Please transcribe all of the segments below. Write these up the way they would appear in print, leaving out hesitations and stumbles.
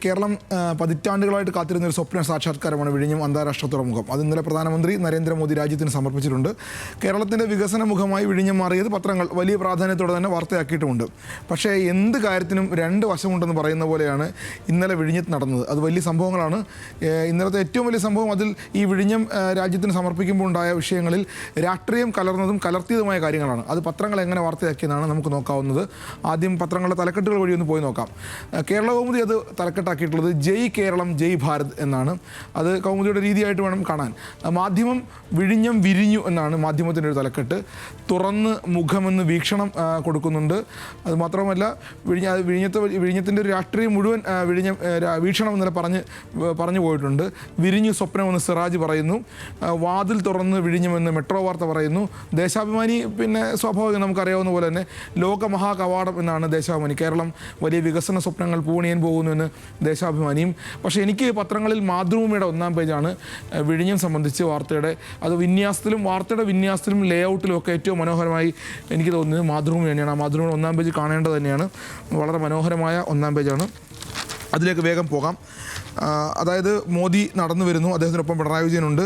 കേരളം പതിറ്റാണ്ടുകളായിട്ട് കാത്തിരുന്ന ഒരു സ്വപ്ന സാക്ഷാത്കാരമാണ് വിഴിഞ്ഞം അന്താരാഷ്ട്ര തുറമുഖം. അത് ഇന്നലെ പ്രധാനമന്ത്രി നരേന്ദ്രമോദി രാജ്യത്തിന് സമർപ്പിച്ചിട്ടുണ്ട്. കേരളത്തിൻ്റെ വികസന മുഖമായി വിഴിഞ്ഞം മാറിയത് പത്രങ്ങൾ വലിയ പ്രാധാന്യത്തോടെ തന്നെ വാർത്തയാക്കിയിട്ടുമുണ്ട്. പക്ഷേ എന്ത് കാര്യത്തിനും രണ്ട് വശമുണ്ടെന്ന് പറയുന്ന പോലെയാണ് ഇന്നലെ വിഴിഞ്ഞത്ത് നടന്നത്. അത് വലിയ സംഭവങ്ങളാണ്. ഇന്നലത്തെ ഏറ്റവും വലിയ സംഭവം അതിൽ ഈ വിഴിഞ്ഞം രാജ്യത്തിന് സമർപ്പിക്കുമ്പോൾ ഉണ്ടായ വിഷയങ്ങളിൽ രാഷ്ട്രീയം കലർന്നതും കലർത്തിയതുമായ കാര്യങ്ങളാണ്. അത് പത്രങ്ങൾ എങ്ങനെ വാർത്തയാക്കിയെന്നാണ് നമുക്ക് നോക്കാവുന്നത്. ആദ്യം പത്രങ്ങളുടെ തലക്കെട്ടുകൾ വഴി ഒന്ന് പോയി നോക്കാം. കേരള കൗമുദി അത് തലക്കെട്ടാക്കിയിട്ടുള്ളത് ജയ് കേരളം ജയ് ഭാരത് എന്നാണ്. അത് കൗമുദിയുടെ രീതിയായിട്ട് വേണം കാണാൻ. മാധ്യമം വിഴിഞ്ഞം വിരിഞ്ഞു എന്നാണ് മാധ്യമത്തിൻ്റെ ഒരു തലക്കെട്ട്. തുറന്ന് മുഖമെന്ന് വീക്ഷണം കൊടുക്കുന്നുണ്ട്. അതുമാത്രമല്ല വിഴിഞ്ഞത്തിൻ്റെ ഒരു രാഷ്ട്രീയം മുഴുവൻ വിഴിഞ്ഞം വീക്ഷണം എന്നല്ല പറഞ്ഞു പോയിട്ടുണ്ട്. വിരിഞ്ഞു സ്വപ്നമെന്ന് സിറാജ് പറയുന്നു. വാതിൽ തുറന്ന് വിഴിഞ്ഞുമെന്ന് മെട്രോ വാർത്ത പറയുന്നു. ദേശാഭിമാനി പിന്നെ സ്വാഭാവികം നമുക്കറിയാവുന്ന പോലെ തന്നെ ലോകമഹാ കവാടം എന്നാണ് ദേശാഭിമാനി. കേരളം വലിയ വികസന സ്വപ്നങ്ങൾ പൂണിയാൻ പോകുന്നുവെന്ന് ദേശാഭിമാനിയും. പക്ഷേ എനിക്ക് പത്രങ്ങളിൽ മാതൃഭൂമിയുടെ ഒന്നാം പേജാണ് വിഴിഞ്ഞം സംബന്ധിച്ച് വാർത്തയുടെ വാർത്തയുടെ വിന്യാസത്തിലും ലേഔട്ടിലും ഒക്കെ ഏറ്റവും മനോഹരമായി എനിക്ക് തോന്നുന്നത് മാതൃഭൂമി തന്നെയാണ്. ആ മാതൃഭൂമിയുടെ ഒന്നാം പേജ് കാണേണ്ടത് തന്നെയാണ്. വളരെ മനോഹരമായ ഒന്നാം പേജാണ്. അതിലേക്ക് വേഗം പോകാം. അതായത് മോദി നടന്നു വരുന്നു, അദ്ദേഹത്തിനൊപ്പം പിണറായി വിജയനുണ്ട്,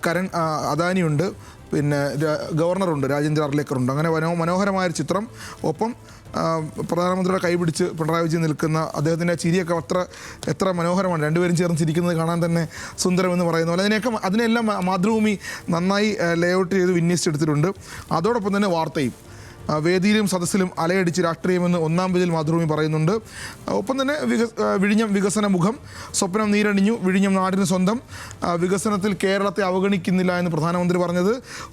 കരൺ അദാനിയുണ്ട്, പിന്നെ ഗവർണറുണ്ട്, രാജേന്ദ്ര അർലേക്കറുണ്ട്. അങ്ങനെ മനോഹരമായൊരു ചിത്രം. ഒപ്പം പ്രധാനമന്ത്രിയുടെ കൈപിടിച്ച് പിണറായി വിജയൻ നിൽക്കുന്ന അദ്ദേഹത്തിൻ്റെ ചിരിയൊക്കെ എത്ര മനോഹരമാണ്. രണ്ടുപേരും ചേർന്ന് ചിരിക്കുന്നത് കാണാൻ തന്നെ സുന്ദരമെന്ന് പറയുന്ന പോലെ അതിനെല്ലാം മാതൃഭൂമി നന്നായി ലേഔട്ട് ചെയ്ത് വിന്യസിച്ചെടുത്തിട്ടുണ്ട്. അതോടൊപ്പം തന്നെ വാർത്തയും വേദിയിലും സദസ്സിലും അലയടിച്ച് രാഷ്ട്രീയമെന്ന് ഒന്നാം പേജിൽ മാതൃഭൂമി പറയുന്നുണ്ട്. ഒപ്പം തന്നെ വിഴിഞ്ഞം വികസന മുഖം, സ്വപ്നം നീരണിഞ്ഞു, വിഴിഞ്ഞം നാടിന് സ്വന്തം, വികസനത്തിൽ കേരളത്തെ അവഗണിക്കുന്നില്ല എന്ന് പ്രധാനമന്ത്രി പറഞ്ഞത്.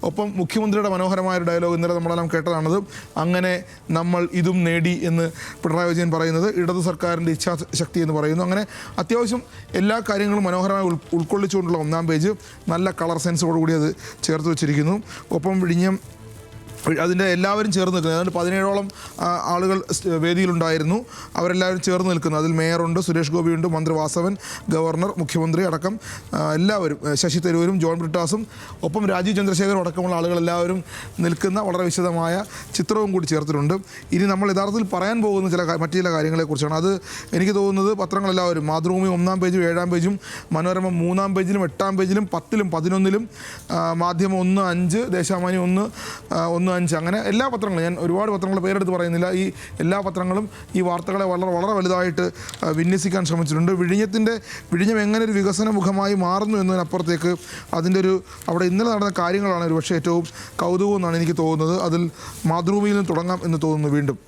ഒപ്പം മുഖ്യമന്ത്രിയുടെ മനോഹരമായൊരു ഡയലോഗ് ഇന്നലെ നമ്മളെല്ലാം കേട്ടതാണത്. അങ്ങനെ നമ്മൾ ഇതും നേടി എന്ന് പിണറായി വിജയൻ പറയുന്നത്. ഇടതു സർക്കാരിൻ്റെ ഇച്ഛാശക്തി എന്ന് പറയുന്നു. അങ്ങനെ അത്യാവശ്യം എല്ലാ കാര്യങ്ങളും മനോഹരമായി ഉൾക്കൊള്ളിച്ചുകൊണ്ടുള്ള ഒന്നാം പേജ് നല്ല കളർ സെൻസോടുകൂടി അത് ചേർത്ത് വെച്ചിരിക്കുന്നു. ഒപ്പം വിഴിഞ്ഞം അതിൻ്റെ എല്ലാവരും ചേർന്ന് നിൽക്കുന്നത്, ഏതാണ്ട് 17ഓളം ആളുകൾ വേദിയിലുണ്ടായിരുന്നു. അവരെല്ലാവരും ചേർന്ന് നിൽക്കുന്നു. അതിൽ മേയറുണ്ട്, സുരേഷ് ഗോപിയുണ്ട്, മന്ത്രി വാസവൻ, ഗവർണർ, മുഖ്യമന്ത്രി അടക്കം എല്ലാവരും, ശശി തരൂരും ജോൺ ബ്രിട്ടാസും ഒപ്പം രാജീവ് ചന്ദ്രശേഖരും അടക്കമുള്ള ആളുകളെല്ലാവരും നിൽക്കുന്ന വളരെ വിശദമായ ചിത്രവും കൂടി ചേർത്തിട്ടുണ്ട്. ഇനി നമ്മൾ യഥാർത്ഥത്തിൽ പറയാൻ പോകുന്ന മറ്റു ചില കാര്യങ്ങളെക്കുറിച്ചാണ്. അത് എനിക്ക് തോന്നുന്നത് പത്രങ്ങളെല്ലാവരും, മാതൃഭൂമി ഒന്നാം പേജും 7-ാം പേജും, മനോരമ 3-ാം പേജിലും 8-ാം പേജിലും 10-ലും 11-ലും, മാധ്യമം 1-5, ദേശാഭിമാനി 1-5, അങ്ങനെ എല്ലാ പത്രങ്ങളും, ഞാൻ ഒരുപാട് പത്രങ്ങളുടെ പേരെടുത്ത് പറയുന്നില്ല, ഈ എല്ലാ പത്രങ്ങളും ഈ വാർത്തകളെ വളരെ വലുതായിട്ട് വിന്യസിക്കാൻ ശ്രമിച്ചിട്ടുണ്ട്. വിഴിഞ്ഞം എങ്ങനെ ഒരു വികസന മുഖമായി മാറുന്നു എന്നതിനപ്പുറത്തേക്ക് അവിടെ ഇന്നലെ നടന്ന കാര്യങ്ങളാണ് ഒരു പക്ഷേ ഏറ്റവും കൗതുകം എന്നാണ് എനിക്ക് തോന്നുന്നത്. അതിൽ മാതൃഭൂമിയിൽ നിന്ന് തുടങ്ങാം എന്ന് തോന്നുന്നു വീണ്ടും.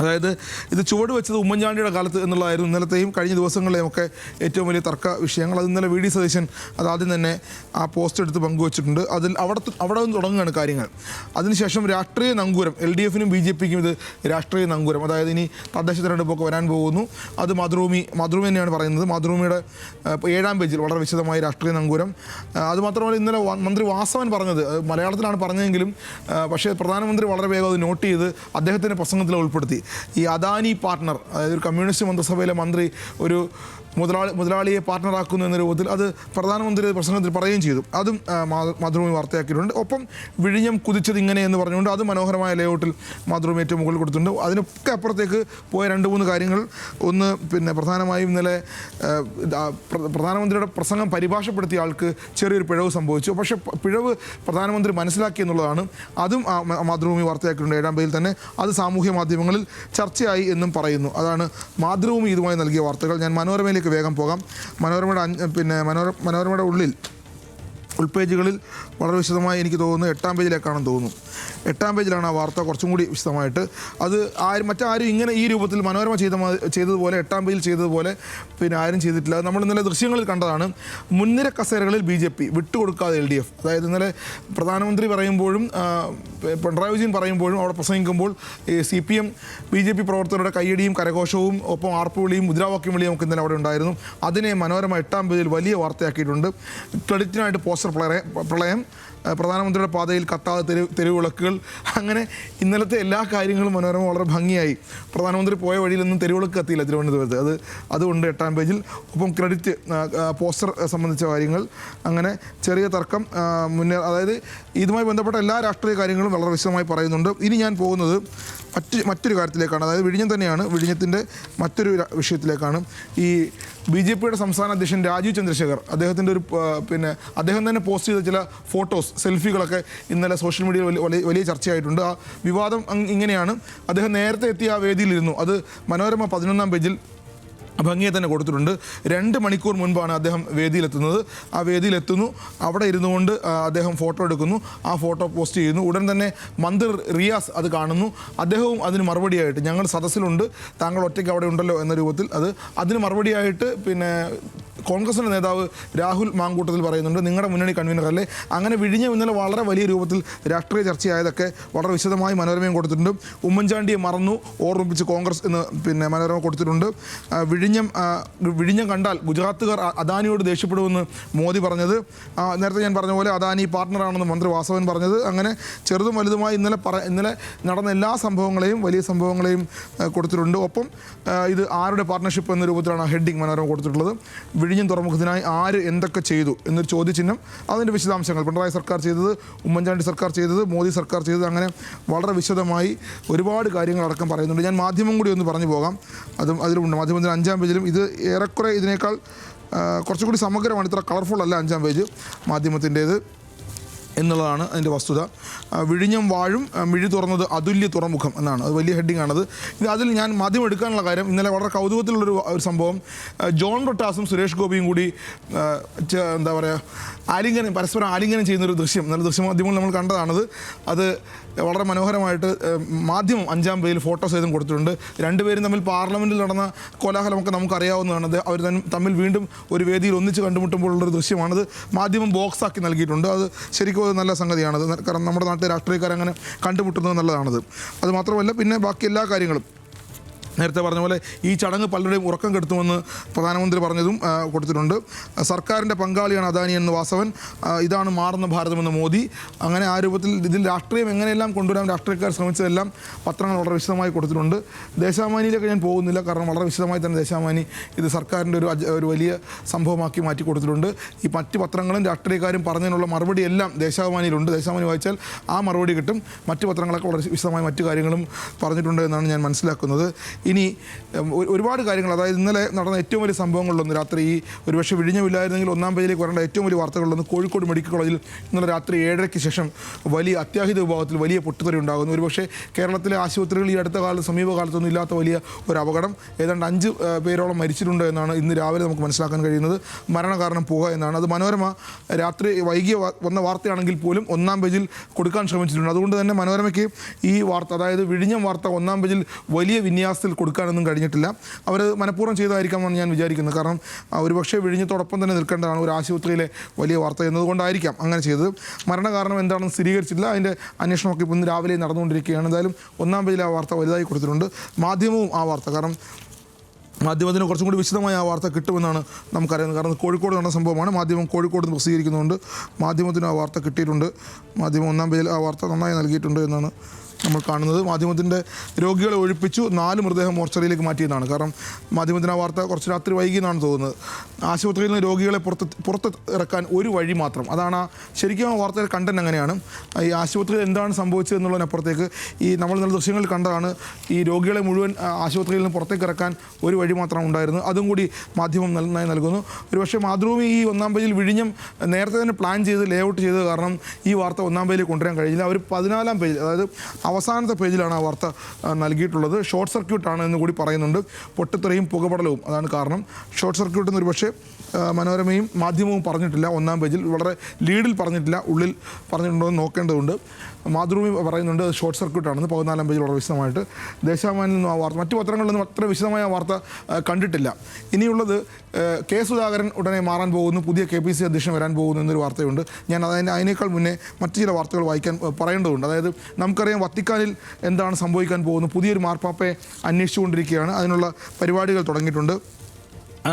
അതായത് ഇത് ചുവട് വെച്ചത് ഉമ്മൻചാണ്ടിയുടെ കാലത്ത് എന്നുള്ളതായിരുന്നു ഇന്നലത്തെയും കഴിഞ്ഞ ദിവസങ്ങളിലെയും ഒക്കെ ഏറ്റവും വലിയ തർക്ക വിഷയങ്ങൾ. അത് ഇന്നലെ വി.ഡി. സതീശൻ ആദ്യം തന്നെ ആ പോസ്റ്റ് എടുത്ത് പങ്കുവച്ചിട്ടുണ്ട്. അവിടെ നിന്ന് തുടങ്ങുകയാണ് കാര്യങ്ങൾ. അതിനുശേഷം രാഷ്ട്രീയ നങ്കൂരം, LDF-നും BJP-ക്കും ഇത് രാഷ്ട്രീയ നങ്കൂരം. അതായത് ഇനി തദ്ദേശ തിരഞ്ഞെടുപ്പൊക്കെ വരാൻ പോകുന്നു. അത് മാതൃഭൂമി തന്നെയാണ് പറയുന്നത്. മാതൃഭൂമിയുടെ 7-ാം പേജിൽ വളരെ വിശദമായി രാഷ്ട്രീയ നങ്കൂരം. അതുമാത്രമല്ല ഇന്നലെ മന്ത്രി വാസവൻ പറഞ്ഞത് മലയാളത്തിലാണ് പറഞ്ഞതെങ്കിലും പക്ഷേ പ്രധാനമന്ത്രി വളരെ വേഗം അത് നോട്ട് ചെയ്ത് അദ്ദേഹത്തിൻ്റെ പ്രസംഗത്തിൽ ഉൾപ്പെടുത്തി. ഈ അദാനി പാർട്ട്ണർ, അതായത് ഒരു കമ്മ്യൂണിസ്റ്റ് മന്ത്രിസഭയിലെ മന്ത്രി ഒരു മുതലാളിയെ പാർട്ട്ണറാക്കുന്നു എന്ന രൂപത്തിൽ അത് പ്രധാനമന്ത്രി പ്രസംഗത്തിൽ പറയുകയും ചെയ്തു. അതും മാതൃഭൂമി വാർത്തയാക്കിയിട്ടുണ്ട്. ഒപ്പം വിഴിഞ്ഞം കുതിച്ചത് ഇങ്ങനെ എന്ന് പറഞ്ഞുകൊണ്ട് അത് മനോഹരമായ ലേഔട്ടിൽ മാതൃഭൂമി ഏറ്റവും മുകളിൽ കൊടുത്തിട്ടുണ്ട്. അതിനൊക്കെ അപ്പുറത്തേക്ക് പോയ 2-3 കാര്യങ്ങൾ. ഒന്ന്, പിന്നെ പ്രധാനമായും ഇന്നലെ പ്രധാനമന്ത്രിയുടെ പ്രസംഗം പരിഭാഷപ്പെടുത്തിയ ആൾക്ക് ചെറിയൊരു പിഴവ് സംഭവിച്ചു. പക്ഷേ പിഴവ് പ്രധാനമന്ത്രി മനസ്സിലാക്കി എന്നുള്ളതാണ്. അതും മാതൃഭൂമി വാർത്തയാക്കിയിട്ടുണ്ട് 7-ാം പേജിൽ തന്നെ. അത് സാമൂഹ്യ മാധ്യമങ്ങളിൽ ചർച്ചയായി എന്നും പറയുന്നു. അതാണ് മാതൃഭൂമി ഇതുമായി നൽകിയ വാർത്തകൾ. ഞാൻ മനോരമയിലേക്ക് വേഗം പോകാം. മനോരമയുടെ ഉൾപേജുകളിൽ വളരെ വിശദമായി എനിക്ക് തോന്നുന്നു 8-ാം പേജിലേക്കാണെന്ന് തോന്നുന്നു. 8-ാം പേജിലാണ് ആ വാർത്ത കുറച്ചും കൂടി വിശദമായിട്ട്. അത് മറ്റാരും ഇങ്ങനെ ഈ രൂപത്തിൽ മനോരമ ചെയ്തതുപോലെ 8-ാം പേജിൽ ചെയ്തതുപോലെ ആരും ചെയ്തിട്ടില്ല. നമ്മൾ ഇന്നലെ ദൃശ്യങ്ങളിൽ കണ്ടതാണ്. മുൻനിര കസേരകളിൽ BJP വിട്ടുകൊടുക്കാതെ LDF. അതായത് ഇന്നലെ പ്രധാനമന്ത്രി പറയുമ്പോഴും പിണറായി വിജയൻ പറയുമ്പോഴും അവിടെ പ്രസംഗിക്കുമ്പോൾ CPM BJP പ്രവർത്തകരുടെ കയ്യടിയും കരഘോഷവും ഒപ്പം ആർപ്പുവിളിയും മുദ്രാവാക്യം വിളിയും ഒക്കെ ഇന്നലെ അവിടെ ഉണ്ടായിരുന്നു. അതിനെ മനോരമ 8-ാം പേജിൽ വലിയ വാർത്തയാക്കിയിട്ടുണ്ട്. ക്രെഡിറ്റിനായിട്ട് പോസ്റ്റർ പ്രളയം, പ്രധാനമന്ത്രിയുടെ പാതയിൽ കത്താതെ തെരുവിളക്കുകൾ, അങ്ങനെ ഇന്നലത്തെ എല്ലാ കാര്യങ്ങളും മനോരമ വളരെ ഭംഗിയായി. പ്രധാനമന്ത്രി പോയ വഴിയിലൊന്നും തെരുവിളക്ക് കത്തിയില്ല തിരുവനന്തപുരത്ത്. അതുകൊണ്ട് 8-ാം പേജിൽ. ഒപ്പം ക്രെഡിറ്റ് പോസ്റ്റർ സംബന്ധിച്ച കാര്യങ്ങൾ, അങ്ങനെ ചെറിയ തർക്കം അതായത് ഇതുമായി ബന്ധപ്പെട്ട എല്ലാ രാഷ്ട്രീയ കാര്യങ്ങളും വളരെ വിശദമായി പറയുന്നുണ്ട്. ഇനി ഞാൻ പോകുന്നത് മറ്റൊരു കാര്യത്തിലേക്കാണ്. അതായത് വിഴിഞ്ഞം തന്നെയാണ്. വിഴിഞ്ഞത്തിൻ്റെ മറ്റൊരു വിഷയത്തിലേക്കാണ്. ഈ BJPയുടെ സംസ്ഥാന അധ്യക്ഷൻ രാജീവ് ചന്ദ്രശേഖർ അദ്ദേഹത്തിൻ്റെ അദ്ദേഹം തന്നെ പോസ്റ്റ് ചെയ്ത ചില ഫോട്ടോസ്, സെൽഫികളൊക്കെ ഇന്നലെ സോഷ്യൽ മീഡിയയിൽ വലിയ ചർച്ചയായിട്ടുണ്ട്. ആ വിവാദം ഇങ്ങനെയാണ്. അദ്ദേഹം നേരത്തെ എത്തിയ ആ വേദിയിലിരുന്നു. അത് മനോരമ 11-ാം പേജിൽ ഭംഗിയെ തന്നെ കൊടുത്തിട്ടുണ്ട്. 2 മണിക്കൂർ മുൻപാണ് അദ്ദേഹം വേദിയിലെത്തുന്നത്. ആ വേദിയിലെത്തുന്നു, അവിടെ ഇരുന്നു കൊണ്ട് അദ്ദേഹം ഫോട്ടോ എടുക്കുന്നു, ആ ഫോട്ടോ പോസ്റ്റ് ചെയ്യുന്നു. ഉടൻ തന്നെ മന്ത്രി റിയാസ് അത് കാണുന്നു. അദ്ദേഹവും അതിന് മറുപടിയായിട്ട് ഞങ്ങൾ സദസ്സിലുണ്ട്, താങ്കൾ ഒറ്റയ്ക്ക് അവിടെ ഉണ്ടല്ലോ എന്ന രൂപത്തിൽ അതിന് മറുപടിയായിട്ട് കോൺഗ്രസിൻ്റെ നേതാവ് രാഹുൽ മാങ്കൂട്ടത്തിൽ പറയുന്നുണ്ട്, നിങ്ങളുടെ മുന്നണി കൺവീനറല്ലേ. അങ്ങനെ വിഴിഞ്ഞം ഇന്നലെ വളരെ വലിയ രൂപത്തിൽ രാഷ്ട്രീയ ചർച്ചയായതൊക്കെ വളരെ വിശദമായി മനോരമയും കൊടുത്തിട്ടുണ്ട്. ഉമ്മൻചാണ്ടിയെ മറന്നു ഓർമ്മിപ്പിച്ച് കോൺഗ്രസ് എന്ന് മനോരമ കൊടുത്തിട്ടുണ്ട്. വിഴിഞ്ഞം കണ്ടാൽ ഗുജറാത്തുകാർ അദാനിയോട് ദേഷ്യപ്പെടുമെന്ന് മോദി പറഞ്ഞത്, നേരത്തെ ഞാൻ പറഞ്ഞ പോലെ അദാനി പാർട്ണറാണെന്ന് മന്ത്രി വാസവൻ പറഞ്ഞത്, അങ്ങനെ ചെറുതും വലുതുമായി ഇന്നലെ നടന്ന എല്ലാ സംഭവങ്ങളെയും വലിയ സംഭവങ്ങളെയും കൊടുത്തിട്ടുണ്ട്. ഒപ്പം ഇത് ആരുടെ പാർട്ണർഷിപ്പ് എന്ന രൂപത്തിലാണ് ഹെഡിങ് മനോരമ കൊടുത്തിട്ടുള്ളത്. വിഴിഞ്ഞം തുറമുഖത്തിനായി ആര് എന്തൊക്കെ ചെയ്തു എന്നൊരു ചോദ്യചിഹ്നം, അതിൻ്റെ വിശദാംശങ്ങൾ പിണറായി സർക്കാർ ചെയ്തത്, ഉമ്മൻചാണ്ടി സർക്കാർ ചെയ്തത്, മോദി സർക്കാർ ചെയ്തത്, അങ്ങനെ വളരെ വിശദമായി ഒരുപാട് കാര്യങ്ങളടക്കം പറയുന്നുണ്ട്. ഞാൻ മാധ്യമം കൂടി ഒന്ന് പറഞ്ഞു പോകാം. അതിലുണ്ട് മാധ്യമത്തിൻ്റെ 5-ാം പേജിലും. ഇത് ഏറെക്കുറെ ഇതിനേക്കാൾ കുറച്ചുകൂടി സമഗ്രമാണ്. ഇത്ര കളർഫുൾ അല്ല 5-ാം പേജ് മാധ്യമത്തിൻ്റേത് എന്നുള്ളതാണ് അതിൻ്റെ വസ്തുത. വിഴിഞ്ഞം വാഴും, മിഴി തുറന്നത് അതുല്യ തുറമുഖം എന്നാണ്, അത് വലിയ ഹെഡിങ് ആണത്. അതിൽ ഞാൻ മാധ്യമം എടുക്കാനുള്ള കാര്യം, ഇന്നലെ വളരെ കൗതുകത്തിലുള്ളൊരു സംഭവം, ജോൺ ബ്രിട്ടാസും സുരേഷ് ഗോപിയും കൂടി എന്താ പറയുക പരസ്പരം ആലിംഗനം ചെയ്യുന്നൊരു ദൃശ്യം നല്ല ദൃശ്യമാധ്യമങ്ങൾ നമ്മൾ കണ്ടതാണത്. അത് വളരെ മനോഹരമായിട്ട് മാധ്യമം 5-ാം പേജിൽ ഫോട്ടോ സഹിതം കൊടുത്തിട്ടുണ്ട്. രണ്ടുപേരും തമ്മിൽ പാർലമെൻറ്റിൽ നടന്ന കോലാഹലമൊക്കെ നമുക്കറിയാവുന്നതാണ്. അവർ തമ്മിൽ വീണ്ടും ഒരു വേദിയിൽ ഒന്നിച്ച് കണ്ടുമുട്ടുമ്പോഴുള്ളൊരു ദൃശ്യമാണത്. മാധ്യമം ബോക്സാക്കി നൽകിയിട്ടുണ്ട്. അത് ശരിക്കും നല്ല സംഗതിയാണത്. കാരണം നമ്മുടെ നാട്ടിലെ രാഷ്ട്രീയക്കാരങ്ങനെ കണ്ടുമുട്ടുന്നത് നല്ലതാണത്. അത് മാത്രമല്ല, പിന്നെ ബാക്കി എല്ലാ കാര്യങ്ങളും നേരത്തെ പറഞ്ഞ പോലെ ഈ ചടങ്ങ് പലരുടെയും ഉറക്കം കെടുത്തുമെന്ന് പ്രധാനമന്ത്രി പറഞ്ഞതും കൊടുത്തിട്ടുണ്ട്. സർക്കാരിൻ്റെ പങ്കാളിയാണ് അദാനി എന്ന് വാസവൻ, ഇതാണ് മാറുന്ന ഭാരതമെന്ന് മോദി. അങ്ങനെ ആ രൂപത്തിൽ ഇതിൽ രാഷ്ട്രീയം എങ്ങനെയെല്ലാം കൊണ്ടുവരാൻ രാഷ്ട്രീയക്കാർ ശ്രമിച്ചതെല്ലാം പത്രങ്ങൾ വളരെ വിശദമായി കൊടുത്തിട്ടുണ്ട്. ദേശാഭിമാനിയിലേക്ക് ഞാൻ പോകുന്നില്ല, കാരണം വളരെ വിശദമായി തന്നെ ദേശാഭിമാനി ഇത് സർക്കാരിൻ്റെ ഒരു വലിയ സംഭവമാക്കി മാറ്റി കൊടുത്തിട്ടുണ്ട്. ഈ മറ്റ് പത്രങ്ങളും രാഷ്ട്രീയക്കാരും പറഞ്ഞതിനുള്ള മറുപടി എല്ലാം ദേശാഭിമാനിയിലുണ്ട്. ദേശാഭിമാനി വായിച്ചാൽ ആ മറുപടി കിട്ടും. മറ്റ് പത്രങ്ങളൊക്കെ വളരെ വിശദമായി മറ്റു കാര്യങ്ങളും പറഞ്ഞിട്ടുണ്ട് എന്നാണ് ഞാൻ മനസ്സിലാക്കുന്നത്. ഇനി ഒരുപാട് കാര്യങ്ങൾ, അതായത് ഇന്നലെ നടന്ന ഏറ്റവും വലിയ സംഭവങ്ങളിലൊന്ന്, രാത്രി ഈ ഒരുപക്ഷെ വിഴിഞ്ഞമില്ലായിരുന്നെങ്കിൽ 1-ാം പേജിലേക്ക് വരേണ്ട ഏറ്റവും വലിയ വാർത്തകളിലൊന്ന്, കോഴിക്കോട് മെഡിക്കൽ കോളേജിൽ ഇന്നലെ രാത്രി 7:30-ക്ക് ശേഷം വലിയ അത്യാഹിത വിഭാഗത്തിൽ വലിയ പൊട്ടിത്തെറി ഉണ്ടാകുന്നു. ഒരുപക്ഷെ കേരളത്തിലെ ആശുപത്രികൾ ഈ അടുത്ത സമീപകാലത്തൊന്നും ഇല്ലാത്ത വലിയ ഒരു അപകടം. ഏതാണ്ട് 5 പേരോളം മരിച്ചിട്ടുണ്ട് എന്നാണ് ഇന്ന് രാവിലെ നമുക്ക് മനസ്സിലാക്കാൻ കഴിയുന്നത്. മരണകാരണം പുക എന്നാണ്. അത് മനോരമ രാത്രി വൈകിയ വന്ന വാർത്തയാണെങ്കിൽ പോലും 1-ാം പേജിൽ കൊടുക്കാൻ ശ്രമിച്ചിട്ടുണ്ട്. അതുകൊണ്ട് തന്നെ മനോരമയ്ക്ക് ഈ വാർത്ത, അതായത് വിഴിഞ്ഞം വാർത്ത 1-ാം പേജിൽ വലിയ വിന്യാസത്തിൽ കൊടുക്കാനൊന്നും കഴിഞ്ഞിട്ടില്ല. അവർ മനഃപൂർവ്വം ചെയ്തായിരിക്കാമെന്ന് ഞാൻ വിചാരിക്കുന്നത്. കാരണം ഒരുപക്ഷെ വിഴിഞ്ഞത്തോടൊപ്പം തന്നെ നിൽക്കേണ്ടതാണ് ഒരു ആശുപത്രിയിലെ വലിയ വാർത്ത എന്നതുകൊണ്ടായിരിക്കാം അങ്ങനെ ചെയ്തത്. മരണകാരണം എന്താണെന്ന് സ്ഥിരീകരിച്ചിട്ടില്ല. അതിൻ്റെ അന്വേഷണമൊക്കെ ഇപ്പം ഇന്ന് രാവിലെ നടന്നുകൊണ്ടിരിക്കുകയാണ്. എന്തായാലും 1-ാം പേജിൽ ആ വാർത്ത വലുതായി കൊടുത്തിട്ടുണ്ട്. മാധ്യമവും ആ വാർത്ത, കാരണം മാധ്യമത്തിന് കുറച്ചും കൂടി വിശദമായ ആ വാർത്ത കിട്ടുമെന്നാണ് നമുക്കറിയുന്നത്. കാരണം കോഴിക്കോട് നടന്ന സംഭവമാണ്. മാധ്യമം കോഴിക്കോട് പ്രസിദ്ധീകരിക്കുന്നുണ്ട്. മാധ്യമത്തിന് ആ വാർത്ത കിട്ടിയിട്ടുണ്ട്. മാധ്യമം 1-ാം പേജിൽ ആ വാർത്ത നന്നായി നൽകിയിട്ടുണ്ട് എന്നാണ് നമ്മൾ കാണുന്നത്. മാധ്യമത്തിൻ്റെ രോഗികളെ ഒഴിപ്പിച്ചു, 4 മൃതദേഹം മോർച്ചറിയിലേക്ക് മാറ്റിയെന്നാണ്. കാരണം മാധ്യമത്തിന് ആ വാർത്ത കുറച്ച് രാത്രി വൈകിയെന്നാണ് തോന്നുന്നത്. ആശുപത്രിയിൽ നിന്ന് രോഗികളെ പുറത്ത് ഇറക്കാൻ ഒരു വഴി മാത്രം, അതാണ് ശരിക്കും ആ വാർത്തയുടെ കണ്ടന്റ്. അങ്ങനെയാണ് ഈ ആശുപത്രിയിൽ എന്താണ് സംഭവിച്ചത് എന്നുള്ളതിനപ്പുറത്തേക്ക് നമ്മൾ നല്ല ദൃശ്യങ്ങളിൽ കണ്ടതാണ്, ഈ രോഗികളെ മുഴുവൻ ആശുപത്രിയിൽ നിന്ന് പുറത്തേക്ക് ഇറക്കാൻ ഒരു വഴി മാത്രം ഉണ്ടായിരുന്നു. അതും കൂടി മാധ്യമം നന്നായി നൽകുന്നു. ഒരുപക്ഷെ മാതൃഭൂമി ഈ 1-ാം പേജിൽ വിഴിഞ്ഞം നേരത്തെ തന്നെ പ്ലാൻ ചെയ്ത് ലേഔട്ട് ചെയ്തത് കാരണം ഈ വാർത്ത 1-ാം പേജിൽ കൊണ്ടുവരാൻ കഴിഞ്ഞില്ല. അവർ 14-ാം പേജിൽ, അതായത് അവസാനത്തെ പേജിലാണ് ആ വാർത്ത നൽകിയിട്ടുള്ളത്. ഷോർട്ട് സർക്യൂട്ടാണ് എന്ന് കൂടി പറയുന്നുണ്ട്. പൊട്ടിത്തെറിയും പുകപടലവും അതാണ് കാരണം. ഷോർട്ട് സർക്യൂട്ട് എന്ന് ഒരുപക്ഷെ മനോരമയും മാധ്യമവും പറഞ്ഞിട്ടില്ല. 1-ാം പേജിൽ വളരെ ലീഡിൽ പറഞ്ഞിട്ടില്ല, ഉള്ളിൽ പറഞ്ഞിട്ടുണ്ടോ എന്ന് നോക്കേണ്ടതുണ്ട്. മാതൃഭൂമി പറയുന്നുണ്ട് ഷോർട്ട് സർക്യൂട്ടാണെന്ന് 14-ാം പേജിൽ വളരെ വിശദമായിട്ട്. ദേശാഭിമാനിൽ നിന്നും ആ വാർത്ത, മറ്റു പത്രങ്ങളിൽ നിന്നും അത്ര വിശദമായ വാർത്ത കണ്ടിട്ടില്ല. ഇനിയുള്ളത് കെ സുധാകരൻ ഉടനെ മാറാൻ പോകുന്നു, പുതിയ KPCC അധ്യക്ഷൻ വരാൻ പോകുന്നു എന്നൊരു വാർത്തയുണ്ട്. ഞാൻ അതിനേക്കാൾ മുന്നേ മറ്റു ചില വാർത്തകൾ വായിക്കാൻ പറയേണ്ടതുണ്ട്. അതായത് നമുക്കറിയാം വത്തിക്കാനിൽ എന്താണ് സംഭവിക്കാൻ പോകുന്നത്. പുതിയൊരു മാർപ്പാപ്പയെ അന്വേഷിച്ചുകൊണ്ടിരിക്കുകയാണ്. അതിനുള്ള പരിപാടികൾ തുടങ്ങിയിട്ടുണ്ട്.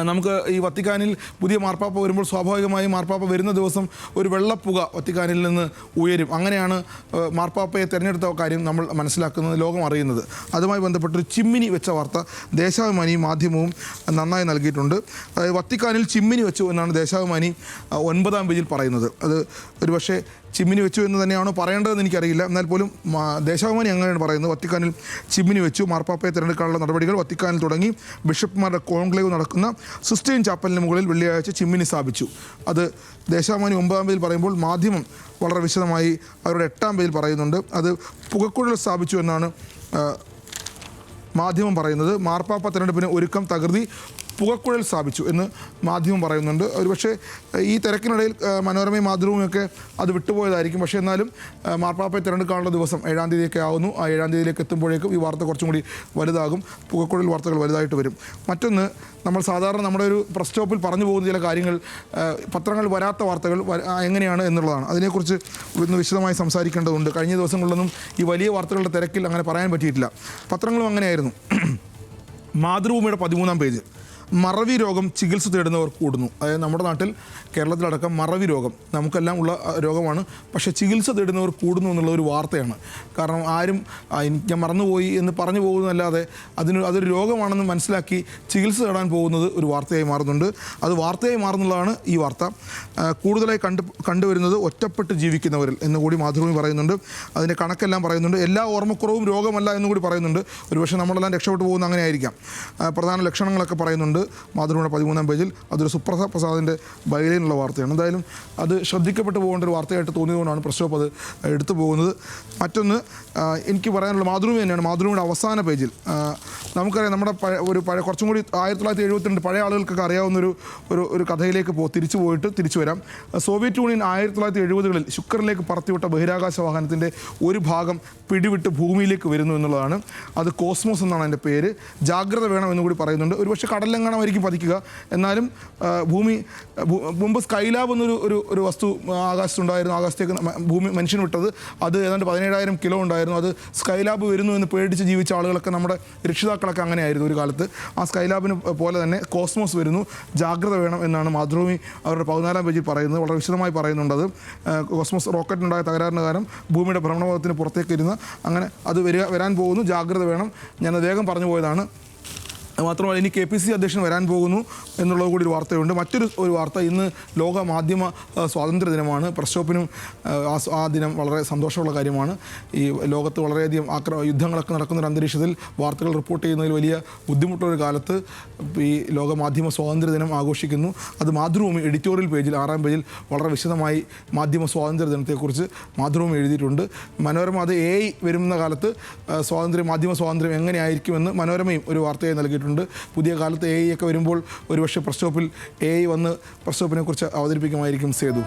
നമുക്ക് ഈ വത്തിക്കാനിൽ പുതിയ മാർപ്പാപ്പ വരുമ്പോൾ സ്വാഭാവികമായും മാർപ്പാപ്പ വരുന്ന ദിവസം ഒരു വെള്ളപ്പുക വത്തിക്കാനിൽ നിന്ന് ഉയരും. അങ്ങനെയാണ് മാർപ്പാപ്പയെ തിരഞ്ഞെടുത്ത കാര്യം നമ്മൾ മനസ്സിലാക്കുന്നത്, ലോകം അറിയുന്നത്. അതുമായി ബന്ധപ്പെട്ടൊരു ചിമ്മിനി വെച്ച വാർത്ത ദേശാഭിമാനിയും മാധ്യമവും നന്നായി നൽകിയിട്ടുണ്ട്. വത്തിക്കാനിൽ ചിമ്മിനി വെച്ചു എന്നാണ് ദേശാഭിമാനി 9-ാം പേജിൽ പറയുന്നത്. അത് ഒരുപക്ഷെ ചിമ്മിനി വെച്ചു എന്ന് തന്നെയാണോ പറയേണ്ടതെന്ന് എനിക്കറിയില്ല. എന്നാൽ പോലും ദേശാഭിമാനി അങ്ങനെയാണ് പറയുന്നത്. വത്തിക്കാനിൽ ചിമ്മിനി വെച്ചു, മാർപ്പാപ്പയെ തിരഞ്ഞെടുക്കാനുള്ള നടപടികൾ വത്തിക്കാനിൽ തുടങ്ങി. ബിഷപ്പ്മാരുടെ കോൺക്ലേവ് നടക്കുന്ന സിസ്റ്റൈൻ ചാപ്പലിന് മുകളിൽ വെള്ളിയാഴ്ച ചിമ്മിനി സ്ഥാപിച്ചു. അത് ദേശാഭിമാനി 9-ാം പേജിൽ പറയുമ്പോൾ മാധ്യമം വളരെ വിശദമായി അവരുടെ 8-ാം പേജിൽ പറയുന്നുണ്ട്. അത് പുകക്കുഴൽ സ്ഥാപിച്ചു എന്നാണ് മാധ്യമം പറയുന്നത്. മാർപ്പാപ്പ തിരഞ്ഞെടുപ്പിന് ഒരുക്കം തകൃതി, പുകക്കുഴൽ സ്ഥാപിച്ചു എന്ന് മാധ്യമം പറയുന്നുണ്ട്. ഒരുപക്ഷെ ഈ തിരക്കിനിടയിൽ മനോരമയും മാതൃഭൂമിയൊക്കെ അത് വിട്ടുപോയതായിരിക്കും. പക്ഷേ എന്നാലും മാർപ്പാപ്പയെ തിരഞ്ഞെടുക്കാനുള്ള ദിവസം 7-ാം തീയതിയൊക്കെ ആവുന്നു. ആ 7-ാം തീയതിയിലേക്ക് എത്തുമ്പോഴേക്കും ഈ വാർത്ത കുറച്ചും കൂടി വലുതാകും. പുകക്കുഴൽ വാർത്തകൾ വലുതായിട്ട് വരും. മറ്റൊന്ന്, നമ്മൾ സാധാരണ നമ്മുടെ ഒരു പ്രസ് സ്റ്റോപ്പിൽ പറഞ്ഞു പോകുന്ന ചില കാര്യങ്ങൾ, പത്രങ്ങൾ വരാത്ത വാർത്തകൾ എങ്ങനെയാണ് എന്നുള്ളതാണ്. അതിനെക്കുറിച്ച് ഇന്ന് വിശദമായി സംസാരിക്കേണ്ടതുണ്ട്. കഴിഞ്ഞ ദിവസങ്ങളിലൊന്നും ഈ വലിയ വാർത്തകളുടെ തിരക്കിൽ അങ്ങനെ പറയാൻ പറ്റിയിട്ടില്ല. പത്രങ്ങളും അങ്ങനെയായിരുന്നു. മാതൃഭൂമിയുടെ 13-ാം പേജ്, മറവി രോഗം ചികിത്സ തേടുന്നവർ കൂടുന്നു. അതായത് നമ്മുടെ നാട്ടിൽ, കേരളത്തിലടക്കം മറവി രോഗം നമുക്കെല്ലാം ഉള്ള രോഗമാണ്. പക്ഷേ ചികിത്സ തേടുന്നവർ കൂടുന്നു എന്നുള്ള ഒരു വാർത്തയാണ്. കാരണം ആരും ഞാൻ മറന്നുപോയി എന്ന് പറഞ്ഞു പോകുന്നതല്ലാതെ അതൊരു രോഗമാണെന്ന് മനസ്സിലാക്കി ചികിത്സ തേടാൻ പോകുന്നത് ഒരു വാർത്തയായി മാറുന്നുണ്ട്. അത് വാർത്തയായി മാറുന്നുള്ളതാണ് ഈ വാർത്ത. കൂടുതലായി കണ്ടുവരുന്നത് ഒറ്റപ്പെട്ട് ജീവിക്കുന്നവരിൽ എന്നുകൂടി മാതൃഭൂമി പറയുന്നുണ്ട്. അതിൻ്റെ കണക്കെല്ലാം പറയുന്നുണ്ട്. എല്ലാ ഓർമ്മക്കുറവും രോഗമല്ല എന്നുകൂടി പറയുന്നുണ്ട്. ഒരുപക്ഷെ നമ്മളെല്ലാം രക്ഷപ്പെട്ടു പോകുന്ന അങ്ങനെ ആയിരിക്കാം. പ്രധാന ലക്ഷണങ്ങളൊക്കെ പറയുന്നുണ്ട് മാതൃഭൂമിയുടെ 13-ാം പേജിൽ. അതൊരു സുപ്രസാദ് പ്രസാദിൻ്റെ ബൈലയിലുള്ള വാർത്തയാണ്. എന്തായാലും അത് ശ്രദ്ധിക്കപ്പെട്ടു പോകേണ്ട ഒരു വാർത്തയായിട്ട് തോന്നിയതുകൊണ്ടാണ് പ്രസ് സ്റ്റോപ്പ് അത് എടുത്തു പോകുന്നത്. മറ്റൊന്ന് എനിക്ക് പറയാനുള്ള മാതൃഭൂമി തന്നെയാണ്. മാതൃഭൂമിയുടെ അവസാന പേജിൽ നമുക്കറിയാം, നമ്മുടെ കുറച്ചും കൂടി 1972 പഴയ ആളുകൾക്കൊക്കെ അറിയാവുന്നൊരു ഒരു കഥയിലേക്ക് തിരിച്ചു വരാം. സോവിയറ്റ് യൂണിയൻ 1970-കളിൽ ശുക്രനിലേക്ക് പറത്തിവിട്ട ബഹിരാകാശ വാഹനത്തിൻ്റെ ഒരു ഭാഗം പിടിവിട്ട് ഭൂമിയിലേക്ക് വരുന്നു എന്നുള്ളതാണ്. അത് കോസ്മോസ് എന്നാണ് അതിൻ്റെ പേര്. ജാഗ്രത വേണം എന്നുകൂടി പറയുന്നുണ്ട്. ഒരുപക്ഷെ കടലിലെങ്ങാണമായിരിക്കും പതിക്കുക. എന്നാലും മുമ്പ് സ്കൈലാബ് എന്നൊരു വസ്തു ആകാശത്തുണ്ടായിരുന്നു. ആകാശത്തേക്ക് മനുഷ്യൻ വിട്ടത്. അത് ഏതാണ്ട് 17,000 കിലോ ഉണ്ടായിരുന്നു. അത് സ്കൈലാബ് വരുന്നു എന്ന് പേടിച്ച് ജീവിച്ച ആളുകളൊക്കെ, നമ്മുടെ രക്ഷിതാക്കളൊക്കെ അങ്ങനെയായിരുന്നു ഒരു കാലത്ത്. ആ സ്കൈലാബിന് പോലെ തന്നെ കോസ്മോസ് വരുന്നു, ജാഗ്രത വേണം എന്നാണ് മാതൃഭൂമി അവരുടെ 14-ാം പേജിൽ പറയുന്നത്. വളരെ വിശദമായി പറയുന്നുണ്ട്. അത് കോസ്മോസ് റോക്കറ്റിനുണ്ടായ തകരാറിന് കാരണം ഭൂമിയുടെ ഭ്രമണപഥത്തിന് പുറത്തേക്ക് ഇരുന്ന് അങ്ങനെ അത് വരാൻ പോകുന്നു, ജാഗ്രത വേണം. ഞാനത് വേഗം പറഞ്ഞു പോയതാണ്. മാത്രമല്ല, ഇനി KPCC അധ്യക്ഷൻ വരാൻ പോകുന്നു എന്നുള്ളത് കൂടി ഒരു വാർത്തയുണ്ട്. മറ്റൊരു വാർത്ത, ഇന്ന് ലോക മാധ്യമ സ്വാതന്ത്ര്യ ദിനമാണ്. പ്രസ് സ്റ്റോപ്പിനും ആ ദിനം വളരെ സന്തോഷമുള്ള കാര്യമാണ്. ഈ ലോകത്ത് വളരെയധികം യുദ്ധങ്ങളൊക്കെ നടക്കുന്ന ഒരു അന്തരീക്ഷത്തിൽ വാർത്തകൾ റിപ്പോർട്ട് ചെയ്യുന്നതിൽ വലിയ ബുദ്ധിമുട്ടുള്ളൊരു കാലത്ത് ഈ ലോക മാധ്യമ സ്വാതന്ത്ര്യ ദിനം ആഘോഷിക്കുന്നു. അത് മാതൃഭൂമി എഡിറ്റോറിയൽ പേജിൽ 6-ാം പേജിൽ വളരെ വിശദമായി മാധ്യമ സ്വാതന്ത്ര്യ ദിനത്തെക്കുറിച്ച് മാതൃഭൂമി എഴുതിയിട്ടുണ്ട്. മനോരമ അത് AI വരുന്ന കാലത്ത് മാധ്യമ സ്വാതന്ത്ര്യം എങ്ങനെയായിരിക്കുമെന്ന് മനോരമയും ഒരു വാർത്തയായി നൽകിയിട്ടുണ്ട്. പുതിയ കാലത്ത് AI ഒക്കെ വരുമ്പോൾ ഒരുപക്ഷെ പ്രസ് സ്റ്റോപ്പിൽ AI വന്ന് പ്രസ് സ്റ്റോപ്പിനെ കുറിച്ച് അവതരിപ്പിക്കുമായിരിക്കും സേതു.